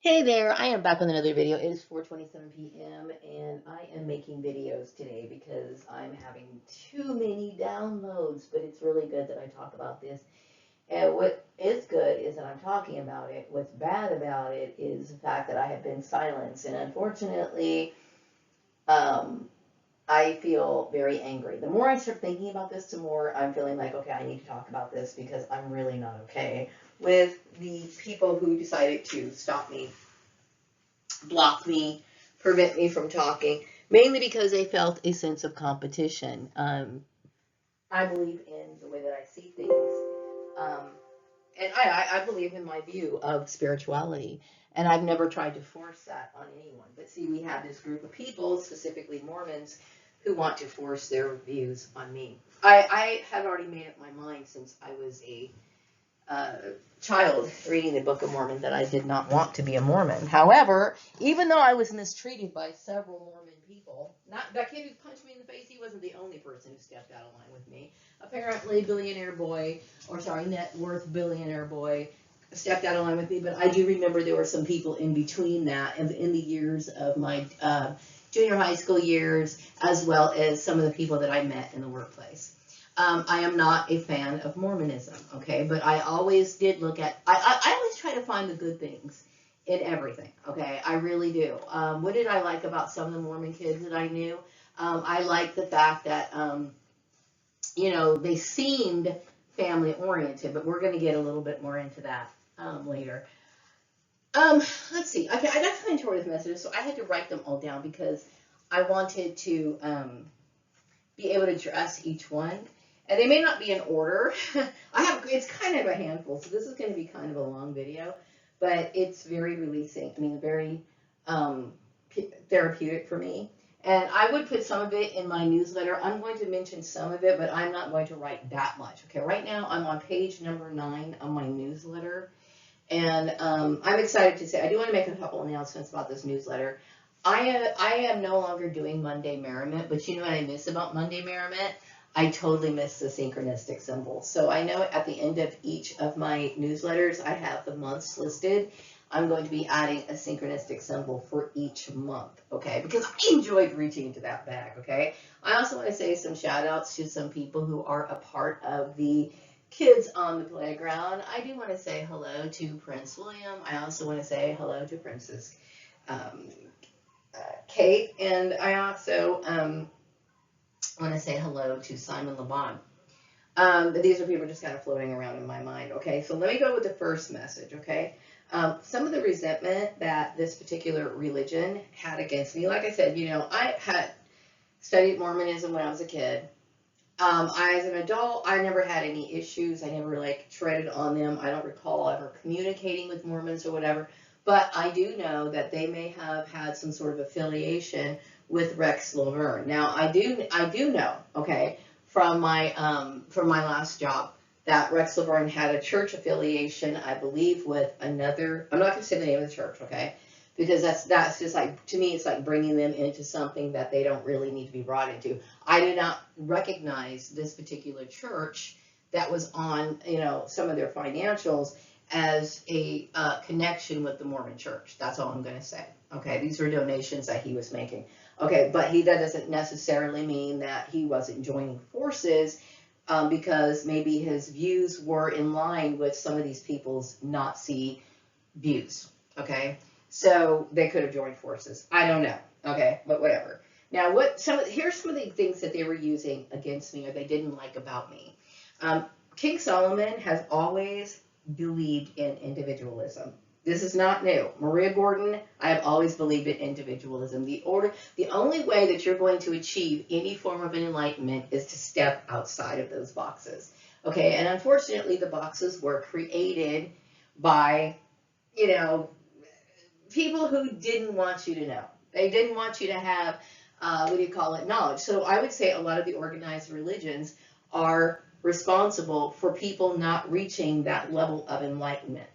Hey there, I am back with another video. It is 4:27 p.m. and I am making videos today because I'm having too many downloads, but it's really good that I talk about this. And what is good is that I'm talking about it. What's bad about it is the fact that I have been silenced, and unfortunately, um, I feel very angry. The more I start thinking about this, the more I'm feeling like, okay, I need to talk about this because I'm really not okay with the people who decided to stop me, block me, prevent me from talking, mainly because they felt a sense of competition. I believe in the way that I see things, um, and I believe in my view of spirituality, and I've never tried to force that on anyone. But see, we have this group of people, specifically Mormons, who want to force their views on me. I had already made up my mind since I was a uh, child reading the Book of Mormon that I did not want to be a Mormon. However, even though I was mistreated by several Mormon people, not that kid who punched me in the face, he wasn't the only person who stepped out of line with me. Apparently, net worth billionaire boy stepped out of line with me, but I do remember there were some people in between that and in the years of my junior high school years, as well as some of the people that I met in the workplace. I am not a fan of Mormonism, okay? But I always did look at, I always try to find the good things in everything, okay? I really do. What did I like about some of the Mormon kids that I knew? I liked the fact that, they seemed family oriented, but we're going to get a little bit more into that later. Let's see. Okay, I got some inventory of messages, so I had to write them all down because I wanted to be able to address each one. And they may not be in order. It's kind of a handful, so this is going to be kind of a long video, but it's very releasing. I mean, very therapeutic for me. And I would put some of it in my newsletter. I'm going to mention some of it, but I'm not going to write that much. Okay, right now I'm on page number 9 of my newsletter. And I'm excited to say, I do want to make a couple announcements about this newsletter. I am no longer doing Monday Merriment, but you know what I miss about Monday Merriment? I totally miss the synchronistic symbols. So I know at the end of each of my newsletters, I have the months listed. I'm going to be adding a synchronistic symbol for each month, okay? Because I enjoyed reaching into that bag, okay? I also want to say some shout outs to some people who are a part of the Kids on the Playground. I do want to say hello to Prince William. I also want to say hello to Princess Kate. And I also want to say hello to Simon LeBon. These are people just kind of floating around in my mind. Okay, so let me go with the first message. Okay, some of the resentment that this particular religion had against me. Like I said, I had studied Mormonism when I was a kid. As an adult, I never had any issues. I never treaded on them. I don't recall ever communicating with Mormons or whatever. But I do know that they may have had some sort of affiliation with Rex Laverne. Now I do know, okay, from my last job that Rex Laverne had a church affiliation, I believe, with another. I'm not going to say the name of the church, okay, because that's just like, to me, it's like bringing them into something that they don't really need to be brought into. I do not recognize this particular church that was on, some of their financials as a connection with the Mormon church. That's all I'm going to say. Okay, these were donations that he was making. Okay, but that doesn't necessarily mean that he wasn't joining forces because maybe his views were in line with some of these people's Nazi views. Okay, so they could have joined forces. I don't know. Okay, but whatever. Now, here's some of the things that they were using against me or they didn't like about me. King Solomon has always believed in individualism. This is not new. Maria Gordon, I have always believed in individualism. The only way that you're going to achieve any form of enlightenment is to step outside of those boxes. Okay, and unfortunately, the boxes were created by, people who didn't want you to know. They didn't want you to have, knowledge. So I would say a lot of the organized religions are responsible for people not reaching that level of enlightenment.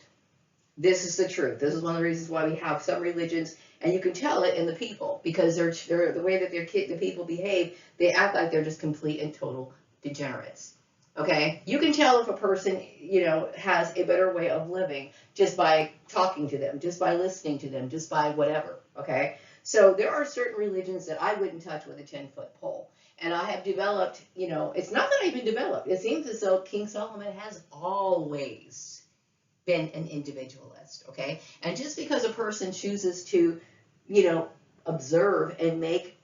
This is the truth. This is one of the reasons why we have some religions, and you can tell it in the people, because they're the way that the people behave, they act like they're just complete and total degenerates. Okay, you can tell if a person, has a better way of living just by talking to them, just by listening to them, just by whatever. Okay, so there are certain religions that I wouldn't touch with a 10-foot pole. And I have developed, it's not that I've been developed. It seems as though King Solomon has always been an individualist. Okay, and just because a person chooses to, you know, observe and make,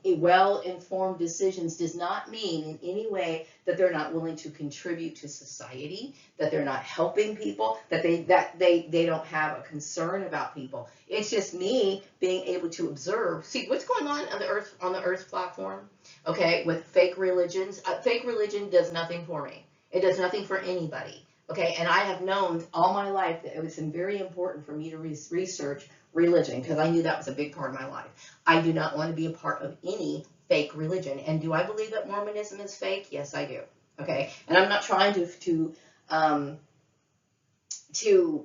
well-informed decisions does not mean in any way that they're not willing to contribute to society, that they're not helping people, that they don't have a concern about people. It's just me being able to observe, see what's going on the earth platform, okay, with fake religions. Fake religion does nothing for me. It does nothing for anybody. Okay, and I have known all my life that it was very important for me to research religion because I knew that was a big part of my life. I do not want to be a part of any fake religion. And do I believe that Mormonism is fake? Yes, I do. Okay, and I'm not trying to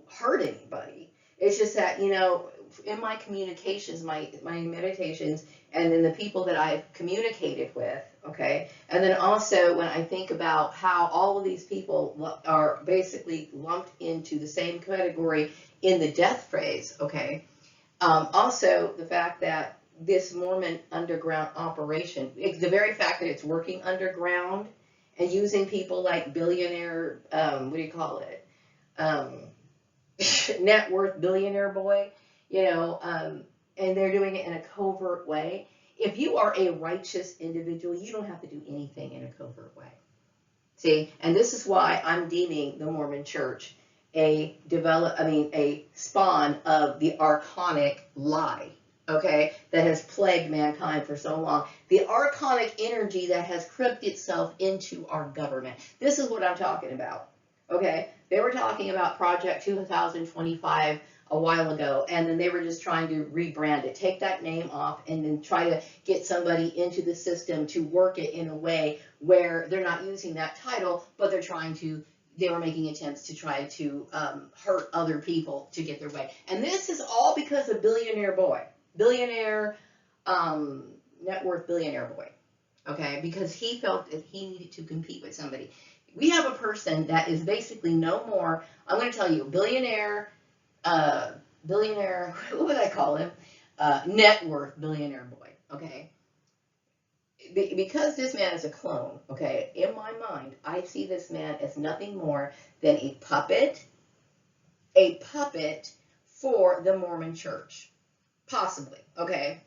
hurt anybody. It's just that, in my communications, my meditations, and then the people that I've communicated with, okay, and then also when I think about how all of these people are basically lumped into the same category in the death phase, okay, also the fact that this Mormon underground operation, the very fact that it's working underground and using people like billionaire, what do you call it? Net worth billionaire boy, and they're doing it in a covert way. If you are a righteous individual, you don't have to do anything in a covert way. See, and this is why I'm deeming the Mormon Church a spawn of the archonic lie, okay, that has plagued mankind for so long. The archonic energy that has crept itself into our government. This is what I'm talking about, okay? They were talking about Project 2025 a while ago, and then they were just trying to rebrand it, take that name off, and then try to get somebody into the system to work it in a way where they're not using that title, but they were making attempts to try to hurt other people to get their way. And this is all because of billionaire net worth billionaire boy, okay, because he felt that he needed to compete with somebody. We have a person that is basically no more, I'm going to tell you, billionaire, what would I call him? Net worth billionaire boy, okay? Because this man is a clone, okay, in my mind, I see this man as nothing more than a puppet for the Mormon Church, possibly, okay,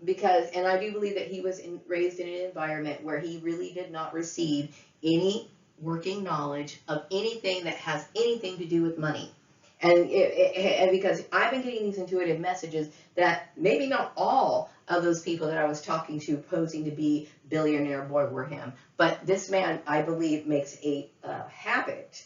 because, and I do believe that he was raised in an environment where he really did not receive any working knowledge of anything that has anything to do with money. And because I've been getting these intuitive messages that maybe not all of those people that I was talking to posing to be billionaire boy were him, but this man, I believe, makes a habit,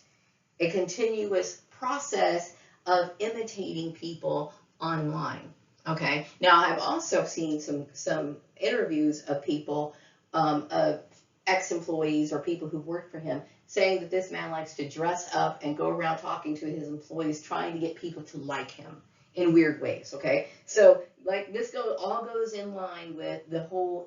a continuous process of imitating people online. Okay. Now I've also seen some interviews of people, of ex-employees or people who've worked for him, saying that this man likes to dress up and go around talking to his employees, trying to get people to like him in weird ways, okay? So, like, this all goes in line with the whole,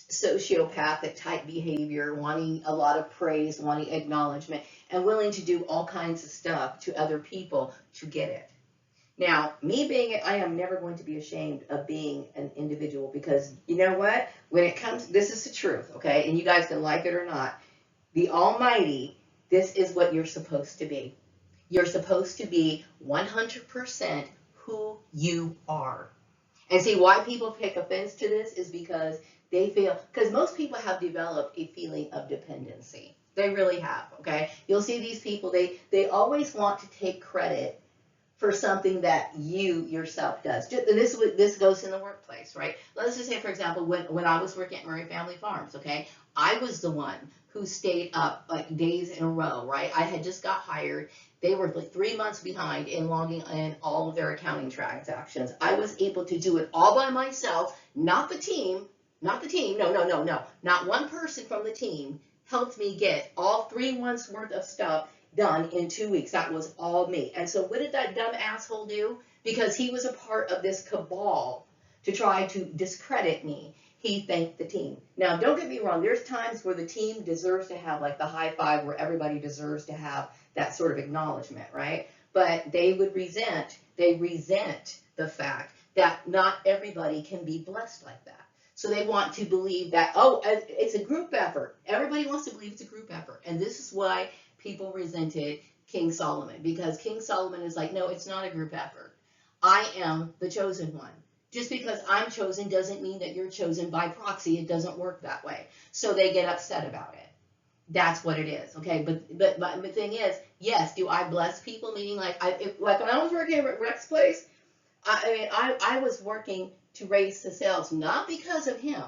sociopathic type behavior, wanting a lot of praise, wanting acknowledgement, and willing to do all kinds of stuff to other people to get it. Now, I am never going to be ashamed of being an individual, because you know what? When it comes, this is the truth, okay? And you guys can like it or not. The Almighty, this is what you're supposed to be. You're supposed to be 100% who you are. And see, why people take offense to this is because because most people have developed a feeling of dependency. They really have, okay? You'll see these people, they always want to take credit for something that you yourself does. This goes in the workplace, right? Let's just say, for example, when I was working at Murray Family Farms, okay, I was the one who stayed up like days in a row, right? I had just got hired. They were like 3 months behind in logging in all of their accounting transactions. I was able to do it all by myself, not the team, no. Not one person from the team helped me get all 3 months worth of stuff done in 2 weeks. That was all me. And so what did that dumb asshole do? Because he was a part of this cabal to try to discredit me. he thanked the team. Now, don't get me wrong. There's times where the team deserves to have like the high five, where everybody deserves to have that sort of acknowledgement, right? But they resent the fact that not everybody can be blessed like that. So they want to believe that, oh, it's a group effort. Everybody wants to believe it's a group effort. And this is why people resented King Solomon, because King Solomon is like, no, it's not a group effort. I am the chosen one. Just because I'm chosen doesn't mean that you're chosen by proxy. It doesn't work that way. So they get upset about it. That's what it is, okay? But the thing is, yes, do I bless people? Meaning, like when I was working at Rex's place, I was working to raise the sales, not because of him.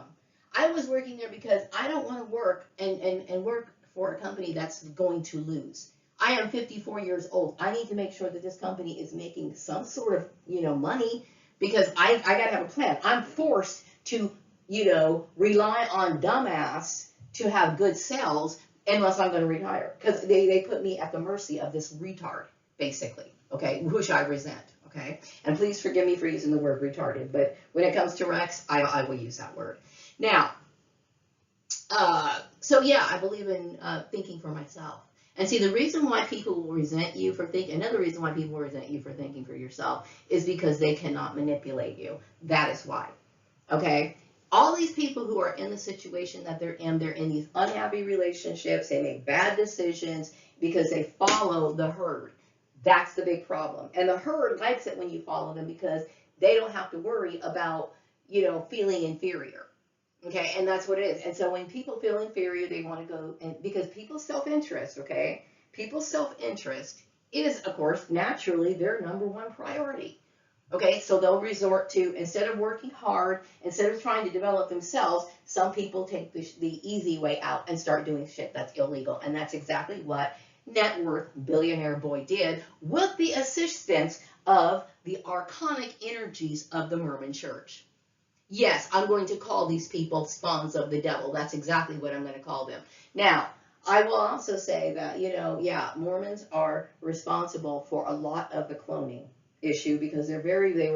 I was working there because I don't want to work and work for a company that's going to lose. I am 54 years old. I need to make sure that this company is making some sort of, money, because I got to have a plan. I'm forced to, rely on dumbass to have good sales unless I'm going to retire, because they put me at the mercy of this retard, basically, okay, which I resent, okay? And please forgive me for using the word retarded, but when it comes to Rex, I will use that word. Now, so yeah, I believe in thinking for myself. And see, the reason why people will resent you for thinking, another reason why people will resent you for thinking for yourself is because they cannot manipulate you. That is why, okay? All these people who are in the situation that they're in these unhappy relationships, they make bad decisions because they follow the herd. That's the big problem. And the herd likes it when you follow them because they don't have to worry about, feeling inferior. Okay, and that's what it is. And so when people feel inferior, they want to go, and because people's self-interest, okay, people's self-interest is, of course, naturally their number one priority. Okay, so they'll resort to, instead of working hard, instead of trying to develop themselves, some people take the easy way out and start doing shit that's illegal. And that's exactly what net worth billionaire boy did with the assistance of the archonic energies of the Mormon church. Yes, I'm going to call these people spawns of the devil. That's exactly what I'm going to call them. Now, I will also say that, yeah, Mormons are responsible for a lot of the cloning issue because they were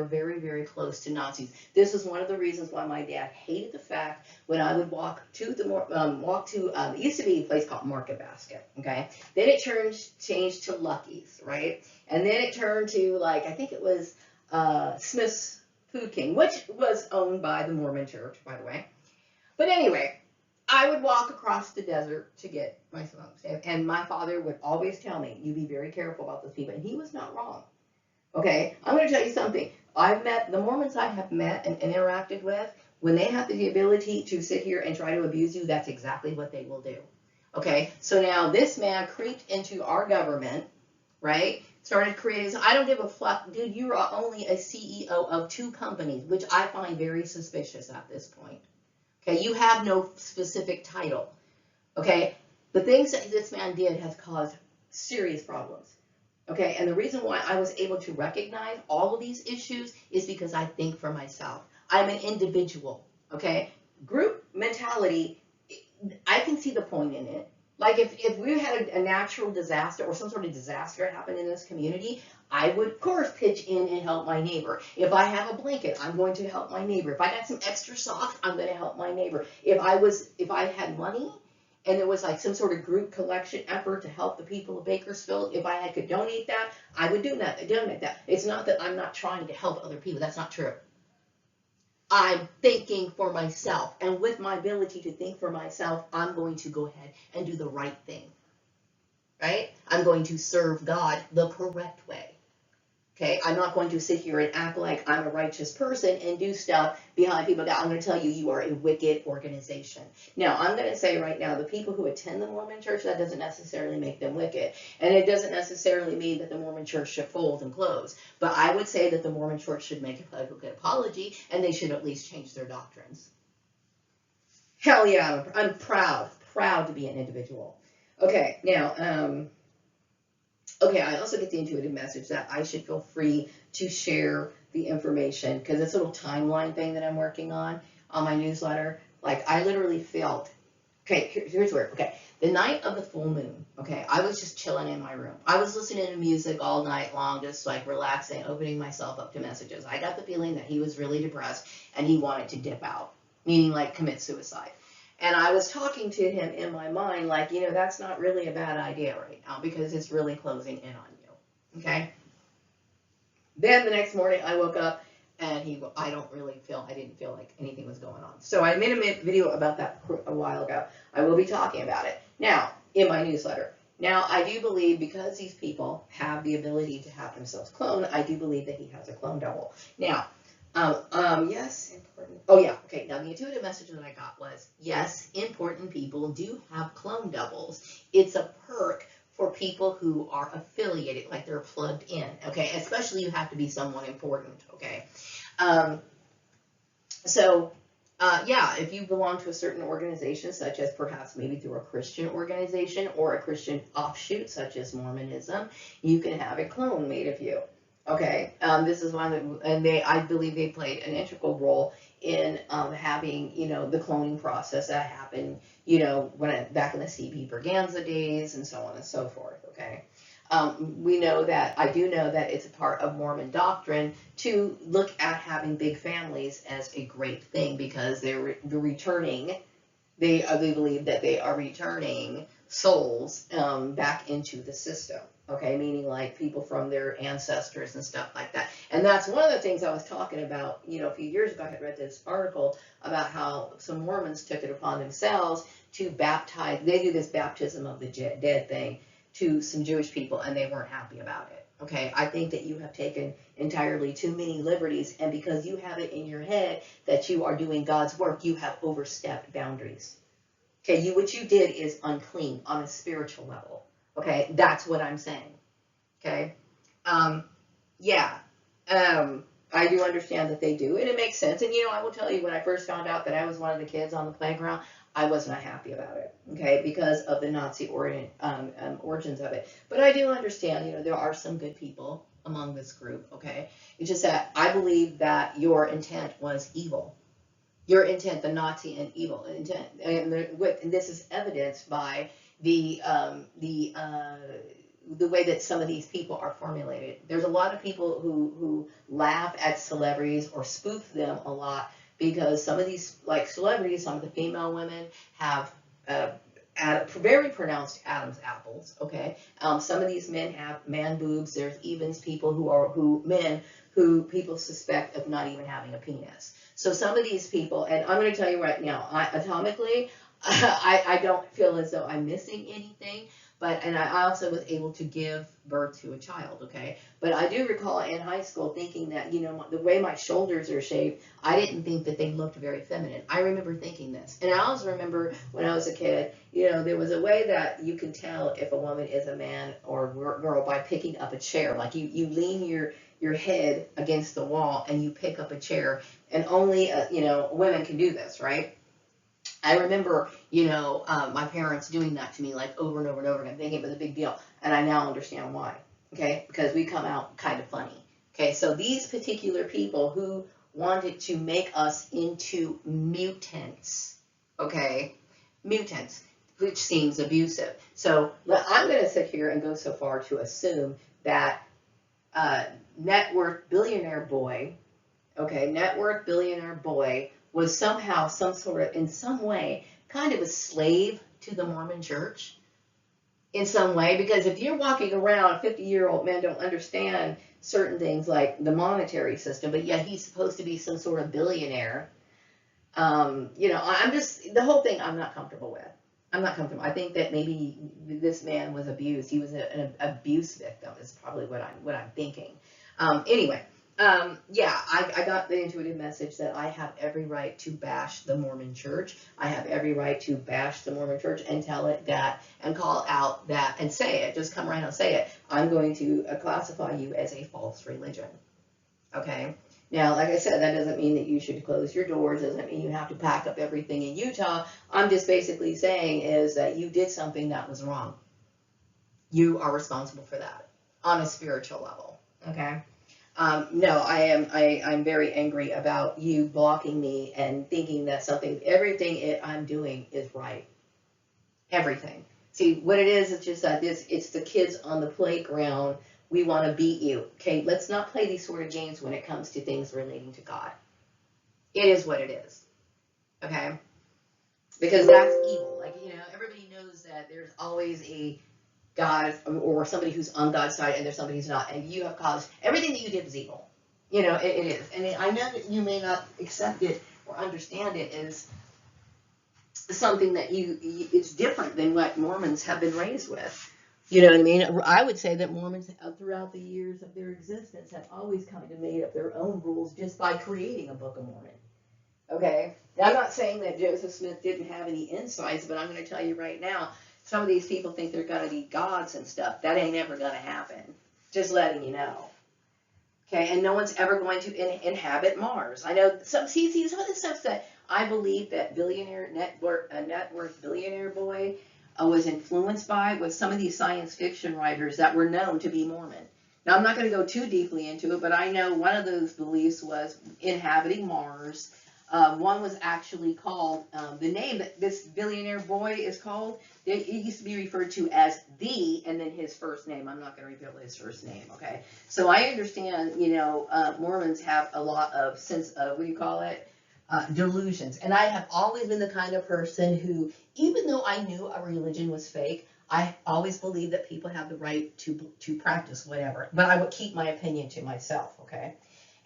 very, very close to Nazis. This is one of the reasons why my dad hated the fact when I would walk to it used to be a place called Market Basket, okay? Then it changed to Lucky's, right? And then it turned to, like, I think it was Smith's Food King, which was owned by the Mormon church, by the way. But anyway, I would walk across the desert to get my smokes. And my father would always tell me, you be very careful about those people. And he was not wrong. Okay, I'm going to tell you something. The Mormons I have met and interacted with, when they have the ability to sit here and try to abuse you, that's exactly what they will do. Okay, so now this man creeped into our government, right? Started creating, I don't give a fuck, dude, you are only a CEO of 2 companies, which I find very suspicious at this point. Okay, you have no specific title. Okay, the things that this man did has caused serious problems. Okay, and the reason why I was able to recognize all of these issues is because I think for myself. I'm an individual, okay? Group mentality, I can see the point in it. Like if we had a natural disaster or some sort of disaster happen in this community, I would, of course, pitch in and help my neighbor. If I have a blanket, I'm going to help my neighbor. If I got some extra socks, I'm going to help my neighbor. If I had money and there was like some sort of group collection effort to help the people of Bakersfield, if I could donate that, I would donate that. It's not that I'm not trying to help other people. That's not true. I'm thinking for myself, and with my ability to think for myself, I'm going to go ahead and do the right thing, right? I'm going to serve God the correct way, okay? I'm not going to sit here and act like I'm a righteous person and do stuff behind people that I'm going to tell you you are a wicked organization. Now, I'm going to say right now, the people who attend the Mormon church, that doesn't necessarily make them wicked. And it doesn't necessarily mean that the Mormon church should fold and close. But I would say that the Mormon church should make a good apology, and they should at least change their doctrines. Hell yeah, I'm proud to be an individual. Okay, now, okay, I also get the intuitive message that I should feel free to share the information because it's a little timeline thing that I'm working on my newsletter. Like, I literally felt, okay, here's where, okay, the night of the full moon, okay, I was just chilling in my room. I was listening to music all night long, just like relaxing, opening myself up to messages. I got the feeling that he was really depressed and he wanted to dip out. meaning like commit suicide. And I was talking to him in my mind, like, you know, that's not really a bad idea right now because it's really closing in on you. Okay. Then the next morning I woke up and I didn't feel like anything was going on. So I made a video about that a while ago. I will be talking about it now in my newsletter. Now, I do believe because these people have the ability to have themselves cloned, I do believe that he has a clone double. Now, yes, important. Oh yeah, okay. Now the intuitive message that I got was, yes, important people do have clone doubles. It's a perk for people who are affiliated, like they're plugged in, okay? Especially you have to be someone important, okay? Yeah, if you belong to a certain organization, such as perhaps maybe through a Christian organization or a Christian offshoot, such as Mormonism, you can have a clone made of you. Okay, this is one that, I believe they played an integral role in having, you know, the cloning process that happened, you know, back in the C.B. Berganza days and so on and so forth. Okay. We know that, I do know that it's a part of Mormon doctrine to look at having big families as a great thing because they're returning, they believe that they are returning souls back into the system. Okay, meaning like people from their ancestors and stuff like that. And that's one of the things I was talking about, you know, a few years ago. I had read this article about how some Mormons took it upon themselves to baptize, they do this baptism of the dead thing to some Jewish people, and they weren't happy about it. Okay, I think that you have taken entirely too many liberties, and because you have it in your head that you are doing God's work, you have overstepped boundaries. Okay, what you did is unclean on a spiritual level. Okay, that's what I'm saying. Okay, yeah, I do understand that they do, and it makes sense. And you know, I will tell you, when I first found out that I was one of the kids on the playground, I was not happy about it. Okay, because of the Nazi origins of it. But I do understand, you know, there are some good people among this group. Okay, it's just that I believe that your intent was evil. Your intent, the Nazi and evil intent, and this is evidenced by the way that some of these people are formulated. There's a lot of people who laugh at celebrities or spoof them a lot because some of these, like celebrities, some of the female women have very pronounced Adam's apples. Okay, some of these men have man boobs. There's even people men who people suspect of not even having a penis. So some of these people, and I'm going to tell you right now, atomically, I don't feel as though I'm missing anything, and I also was able to give birth to a child, okay? But I do recall in high school thinking that, you know, the way my shoulders are shaped, I didn't think that they looked very feminine. I remember thinking this. And I also remember when I was a kid, you know, there was a way that you can tell if a woman is a man or girl by picking up a chair. Like you lean your head against the wall and you pick up a chair, and only, you know, women can do this, right? I remember, you know, my parents doing that to me like over and over and over again, thinking it was a big deal. And I now understand why, okay? Because we come out kind of funny, okay? So these particular people who wanted to make us into mutants, okay? Mutants, which seems abusive. So I'm going to sit here and go so far to assume that net worth billionaire boy, okay, net worth billionaire boy was somehow, in some way, kind of a slave to the Mormon church in some way, because if you're walking around, 50-year-old men don't understand certain things like the monetary system, but yet he's supposed to be some sort of billionaire. You know, the whole thing I'm not comfortable with. I'm not comfortable. I think that maybe this man was abused. He was an abuse victim is probably what I'm thinking. Anyway. Yeah, I got the intuitive message that I have every right to bash the Mormon church. I have every right to bash the Mormon church and tell it that, and call out that, and say it. Just come right out and say it. I'm going to classify you as a false religion. Okay? Now, like I said, that doesn't mean that you should close your doors. Doesn't mean you have to pack up everything in Utah. I'm just basically saying is that you did something that was wrong. You are responsible for that on a spiritual level. Okay? No, I'm very angry about you blocking me and thinking that everything I'm doing is right. Everything. See, what it is, it's just that it's the kids on the playground. We want to beat you. Okay, let's not play these sort of games when it comes to things relating to God. It is what it is. Okay? Because that's evil. Like, everybody knows that there's always a God or somebody who's on God's side and there's somebody who's not. And you have caused, everything that you did was evil. It is. And I know that you may not accept it or understand it as something that it's different than what Mormons have been raised with. You know what I mean? I would say that Mormons, throughout the years of their existence, have always kind of made up their own rules just by creating a Book of Mormon. Okay? Now, I'm not saying that Joseph Smith didn't have any insights, but I'm going to tell you right now, some of these people think they're going to be gods and stuff. That ain't ever going to happen. Just letting you know. Okay? And no one's ever going to inhabit Mars. I know some of the stuff that I believe that net worth billionaire boy was influenced by was some of these science fiction writers that were known to be Mormon. Now, I'm not going to go too deeply into it, but I know one of those beliefs was inhabiting Mars. One was actually called, the name that this billionaire boy is called, it used to be referred to as and then his first name. I'm not going to reveal his first name, okay? So I understand, Mormons have a lot of sense of, what do you call it? Delusions. And I have always been the kind of person who, even though I knew a religion was fake, I always believed that people have the right to practice whatever. But I would keep my opinion to myself, okay?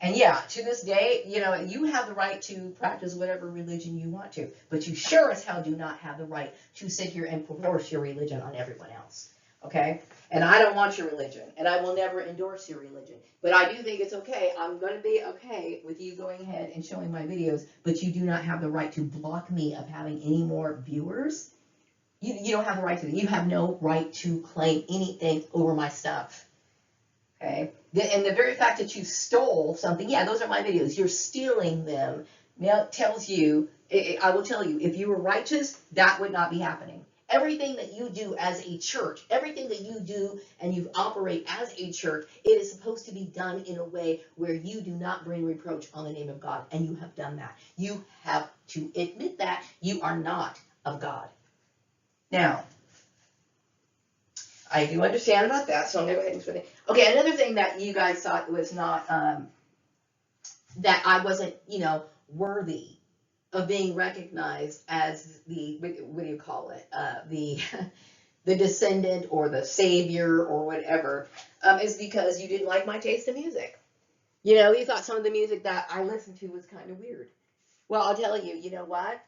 And yeah, to this day, you have the right to practice whatever religion you want to, but you sure as hell do not have the right to sit here and force your religion on everyone else, okay? And I don't want your religion, and I will never endorse your religion, but I do think it's okay. I'm going to be okay with you going ahead and showing my videos, but you do not have the right to block me of having any more viewers. You don't have the right to. You have no right to claim anything over my stuff. Okay, and the very fact that you stole something, yeah, those are my videos. You're stealing them. Now it tells you, I will tell you, if you were righteous, that would not be happening. Everything that you do as a church, everything that you do and you operate as a church, it is supposed to be done in a way where you do not bring reproach on the name of God, and you have done that. You have to admit that you are not of God. Now, I do understand about that, so I'm going to go ahead and put it. Okay, another thing that you guys thought was not, that I wasn't, worthy of being recognized as the, what do you call it, the descendant or the savior or whatever, is because you didn't like my taste in music. You thought some of the music that I listened to was kind of weird. Well, I'll tell you, you know what?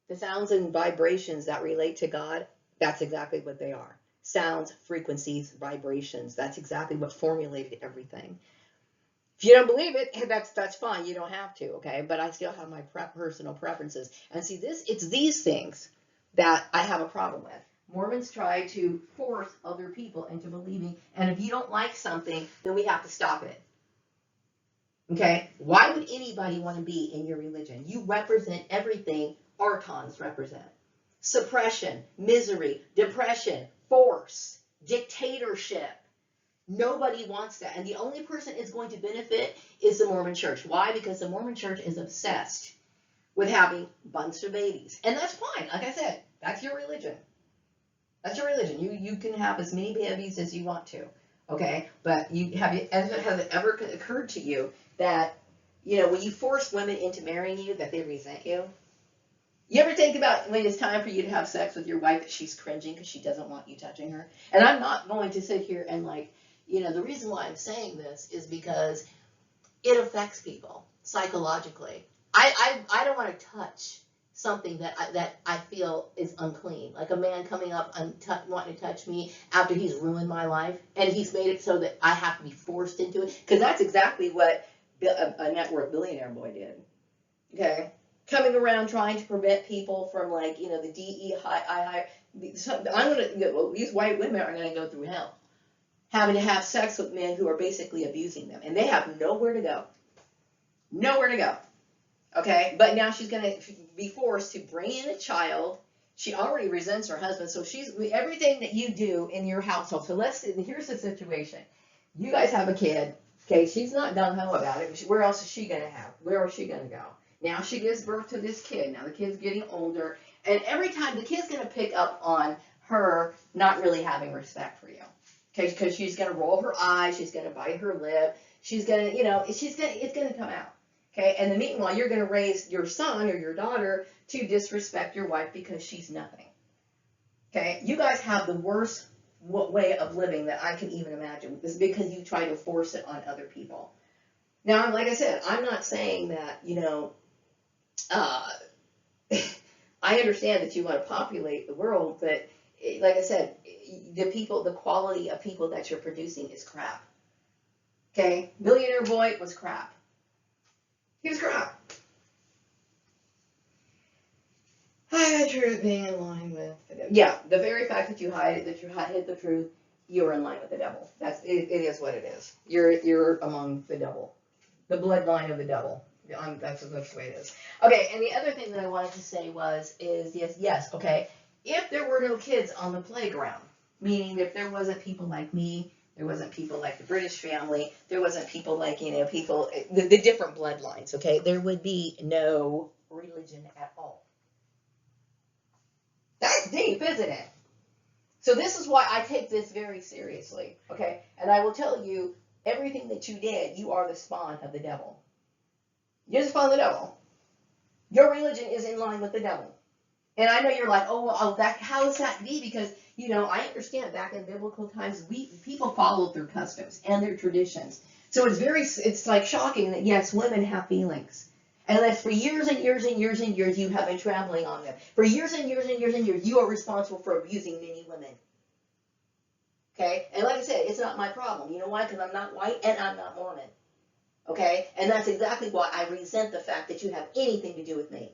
The sounds and vibrations that relate to God, that's exactly what they are. Sounds, frequencies, vibrations. That's exactly what formulated everything. If you don't believe it, that's fine. You don't have to, okay? But I still have my personal preferences. And see, it's these things that I have a problem with. Mormons try to force other people into believing, and if you don't like something, then we have to stop it. Okay? Why would anybody want to be in your religion? You represent everything Archons represent. Suppression, misery, depression, force, dictatorship. Nobody wants that. And the only person is going to benefit is the Mormon Church. Why? Because the Mormon Church is obsessed with having a bunch of babies. And that's fine. Like I said, that's your religion. That's your religion. You can have as many babies as you want to. Okay? But has it ever occurred to you that, when you force women into marrying you, that they resent you? You ever think about when it's time for you to have sex with your wife that she's cringing because she doesn't want you touching her? And I'm not going to sit here and the reason why I'm saying this is because it affects people psychologically. I don't want to touch something that I feel is unclean. Like a man coming up and wanting to touch me after he's ruined my life, and he's made it so that I have to be forced into it. Because that's exactly what a net worth billionaire boy did. Okay? Coming around trying to prevent people from the DEI. These white women are going to go through hell, having to have sex with men who are basically abusing them, and they have nowhere to go. Nowhere to go. Okay, but now she's going to be forced to bring in a child. She already resents her husband, so everything that you do in your household. So here's the situation. You guys have a kid. Okay, she's not gung-ho about it. Where else is she going to have? Where is she going to go? Now she gives birth to this kid. Now the kid's getting older. And every time the kid's going to pick up on her not really having respect for you. Okay, because she's going to roll her eyes. She's going to bite her lip. She's going to, it's going to come out. Okay, and the meanwhile, you're going to raise your son or your daughter to disrespect your wife because she's nothing. Okay, you guys have the worst way of living that I can even imagine. This is because you try to force it on other people. Now, like I said, I'm not saying that, uh, I understand that you want to populate the world, but like I said, the quality of people that you're producing is crap. Okay, Millionaire Boy was crap. He was crap. Hide the truth, being in line with the devil. Yeah, the very fact that you hid the truth, you're in line with the devil. It is what it is. You're among the devil, the bloodline of the devil. That's the way it is. Okay, and the other thing that I wanted to say is yes, okay. If there were no kids on the playground, meaning if there wasn't people like me, there wasn't people like the British family, there wasn't people like, people, the different bloodlines, okay, there would be no religion at all. That's deep, isn't it? So this is why I take this very seriously, okay? And I will tell you, everything that you did, you are the spawn of the devil. You're the spawn of the devil. Your religion is in line with the devil. And I know you're like, oh, well, how is that be? Because, I understand back in biblical times, people followed their customs and their traditions. So it's like shocking that, yes, women have feelings. And that for years and years and years and years, you have been traveling on them. For years and years and years and years, you are responsible for abusing many women. Okay? And like I said, it's not my problem. You know why? Because I'm not white and I'm not Mormon. Okay? And that's exactly why I resent the fact that you have anything to do with me.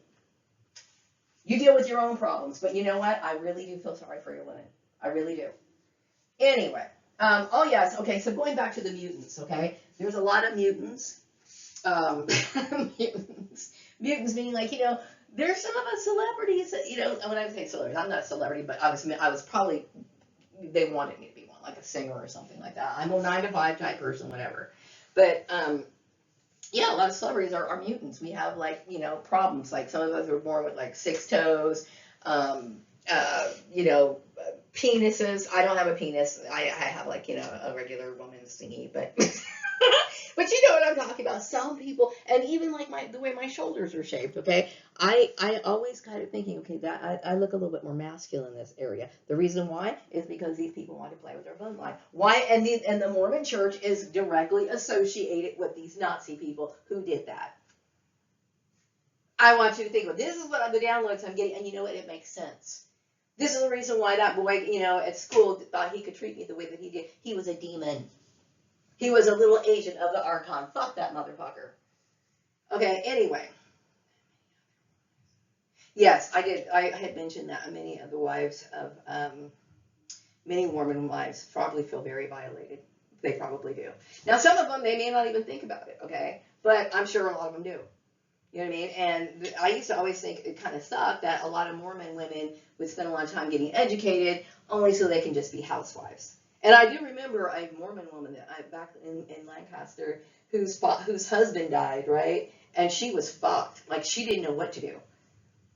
You deal with your own problems, but you know what? I really do feel sorry for your women. I really do. Anyway, oh yes, okay, so going back to the mutants, okay? There's a lot of mutants. Mutants meaning like, there's some of us celebrities that, when I say celebrities, I'm not a celebrity, but I was probably, they wanted me to be one, like a singer or something like that. I'm a 9-to-5 type person, whatever. But, yeah, a lot of celebrities are mutants. We have problems. Like some of us were born with like 6 toes, penises. I don't have a penis. I have a regular woman's thingy, but but you know what I'm talking about. Some people, and even like the way my shoulders are shaped. Okay, I always kind of thinking, okay, that I look a little bit more masculine in this area. The reason why is because these people want to play with their bloodline. Why? And the Mormon Church is directly associated with these Nazi people who did that. I want you to think about this is what the downloads I'm getting, and you know what? It makes sense. This is the reason why that boy, at school thought he could treat me the way that he did. He was a demon. He was a little agent of the Archon. Fuck that motherfucker. Okay, anyway. Yes, I did. I had mentioned that many of the wives of, many Mormon wives probably feel very violated. They probably do. Now, some of them, they may not even think about it, okay? But I'm sure a lot of them do. You know what I mean? And I used to always think it kind of sucked that a lot of Mormon women would spend a lot of time getting educated only so they can just be housewives. And I do remember a Mormon woman that back in Lancaster whose husband died, right? And she was fucked. Like, she didn't know what to do.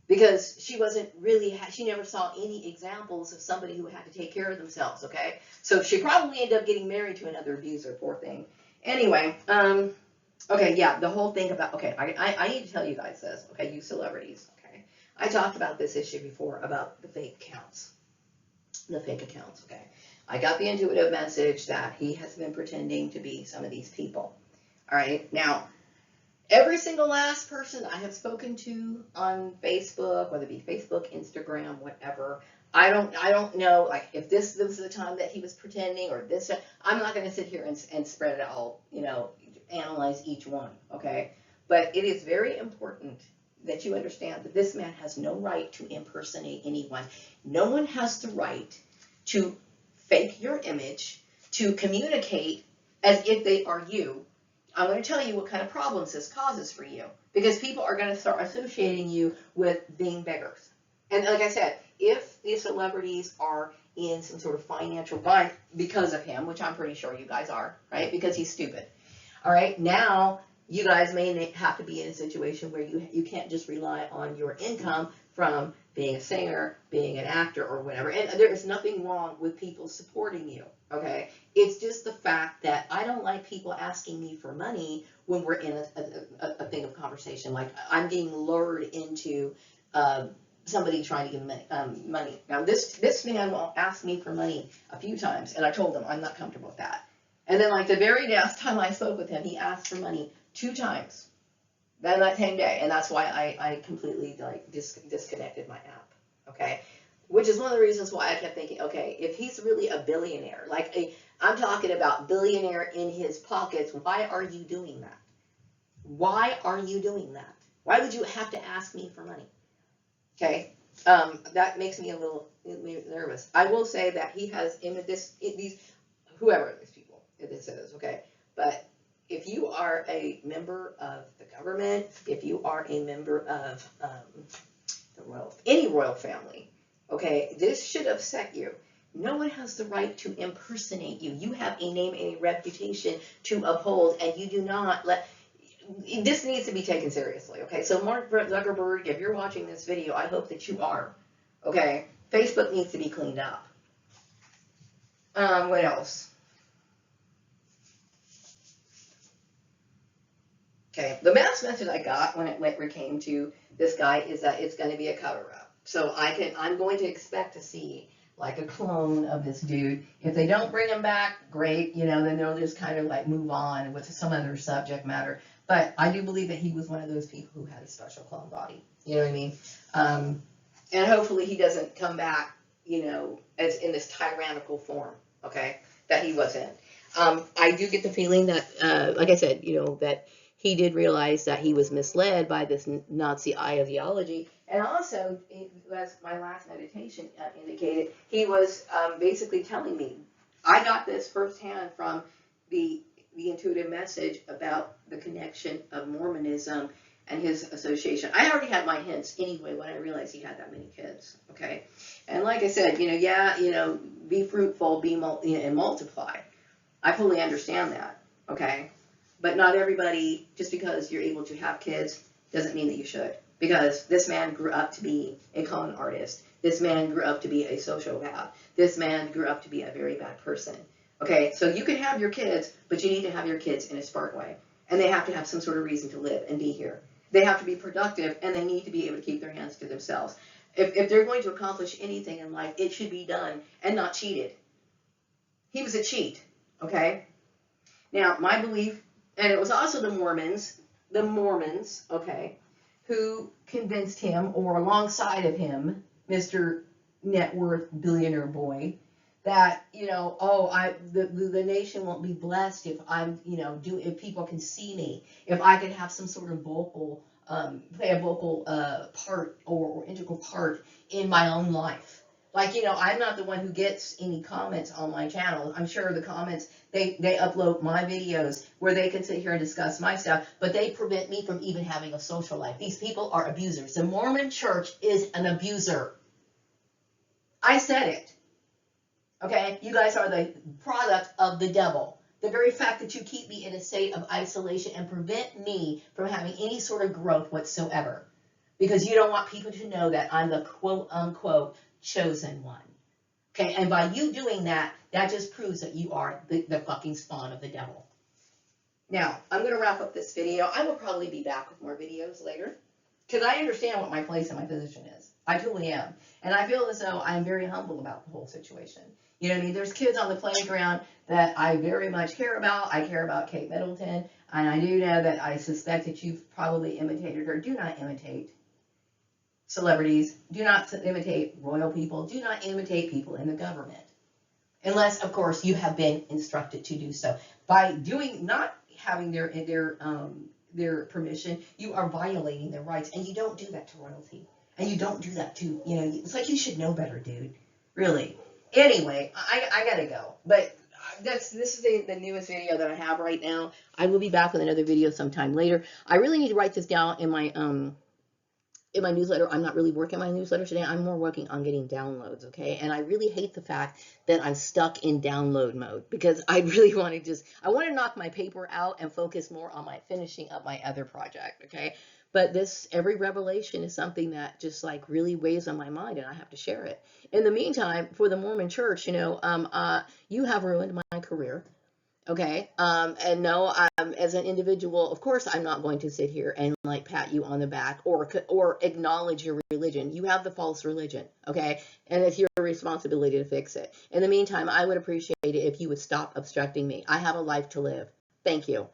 Because she wasn't really, she never saw any examples of somebody who had to take care of themselves, okay? So she probably ended up getting married to another abuser, poor thing. Anyway, okay, yeah, the whole thing about, okay, I need to tell you guys this, okay, you celebrities, okay? I talked about this issue before about the fake accounts. The fake accounts, okay? I got the intuitive message that he has been pretending to be some of these people. All right, now, every single last person I have spoken to on Facebook, whether it be Facebook, Instagram, whatever, I don't know, like, if this was the time that he was pretending or this, I'm not going to sit here and spread it all, analyze each one, okay? But it is very important that you understand that this man has no right to impersonate anyone. No one has the right to fake your image, to communicate as if they are you. I'm going to tell you what kind of problems this causes for you, because people are going to start associating you with being beggars. And like I said, if these celebrities are in some sort of financial bind because of him, which I'm pretty sure you guys are, right? Because he's stupid. All right, now you guys may have to be in a situation where you can't just rely on your income from being a singer, being an actor, or whatever. And there is nothing wrong with people supporting you, okay? It's just the fact that I don't like people asking me for money when we're in a thing of conversation. Like, I'm being lured into somebody trying to give me money. Now, this man asked me for money a few times, and I told him I'm not comfortable with that. And then, like, the very last time I spoke with him, he asked for money 2 times. Then that same day, and that's why I completely like disconnected my app, okay? Which is one of the reasons why I kept thinking, okay, if he's really a billionaire, like I'm talking about billionaire in his pockets, why are you doing that? Why are you doing that? Why would you have to ask me for money? Okay, that makes me a little nervous. I will say that he has whoever these people this is, okay, but if you are a member of the government, if you are a member of any royal family, okay, this should upset you. No one has the right to impersonate you. You have a name and a reputation to uphold, and you do not let. This needs to be taken seriously, okay? So Mark Zuckerberg, if you're watching this video, I hope that you are, okay? Facebook needs to be cleaned up. What else? Okay, the last message I got when it came to this guy is that it's going to be a cover-up. So I'm going to expect to see like a clone of this dude. If they don't bring him back, great, then they'll just kind of like move on with some other subject matter. But I do believe that he was one of those people who had a special clone body. You know what I mean? And hopefully he doesn't come back, as in this tyrannical form, okay, that he was in. I do get the feeling that, like I said, that he did realize that he was misled by this Nazi ideology. And also, as my last meditation indicated, he was basically telling me, I got this firsthand from the intuitive message about the connection of Mormonism and his association. I already had my hints anyway when I realized he had that many kids, okay? And like I said, be fruitful, and multiply. I fully understand that, okay? But not everybody, just because you're able to have kids, doesn't mean that you should. Because this man grew up to be a con artist. This man grew up to be a sociopath. This man grew up to be a very bad person. Okay, so you can have your kids, but you need to have your kids in a smart way. And they have to have some sort of reason to live and be here. They have to be productive, and they need to be able to keep their hands to themselves. If they're going to accomplish anything in life, it should be done and not cheated. He was a cheat, okay? Now, my belief, and it was also the Mormons, okay, who convinced him, or alongside of him, Mr. Net Worth Billionaire Boy, that, the nation won't be blessed if I'm, if people can see me, if I could have some sort of play a vocal part or integral part in my own life. Like, I'm not the one who gets any comments on my channel. I'm sure the comments, they upload my videos where they can sit here and discuss my stuff, but they prevent me from even having a social life. These people are abusers. The Mormon church is an abuser. I said it. Okay? You guys are the product of the devil. The very fact that you keep me in a state of isolation and prevent me from having any sort of growth whatsoever. Because you don't want people to know that I'm the quote-unquote chosen one. Okay, and by you doing that, that just proves that you are the fucking spawn of the devil. Now, I'm going to wrap up this video. I will probably be back with more videos later, because I understand what my place and my position is. I truly am. And I feel as though I'm very humble about the whole situation. You know what I mean? There's kids on the playground that I very much care about. I care about Kate Middleton, and I do know that I suspect that you've probably imitated her. Do not imitate celebrities. Do not imitate royal people. Do not imitate people in the government. Unless, of course, you have been instructed to do so. By not having their permission, you are violating their rights. And you don't do that to royalty. And you don't do that to, it's like you should know better, dude. Really. Anyway, I gotta go. But this is the newest video that I have right now. I will be back with another video sometime later. I really need to write this down in my newsletter. I'm not really working my newsletter today. I'm more working on getting downloads, okay? And I really hate the fact that I'm stuck in download mode, because I really want to I want to knock my paper out and focus more on finishing up my other project, okay? But every revelation is something that just like really weighs on my mind, and I have to share it. In the meantime, for the Mormon Church, you have ruined my career. Okay. And no, as an individual, of course, I'm not going to sit here and like pat you on the back or acknowledge your religion. You have the false religion. Okay. And it's your responsibility to fix it. In the meantime, I would appreciate it if you would stop obstructing me. I have a life to live. Thank you.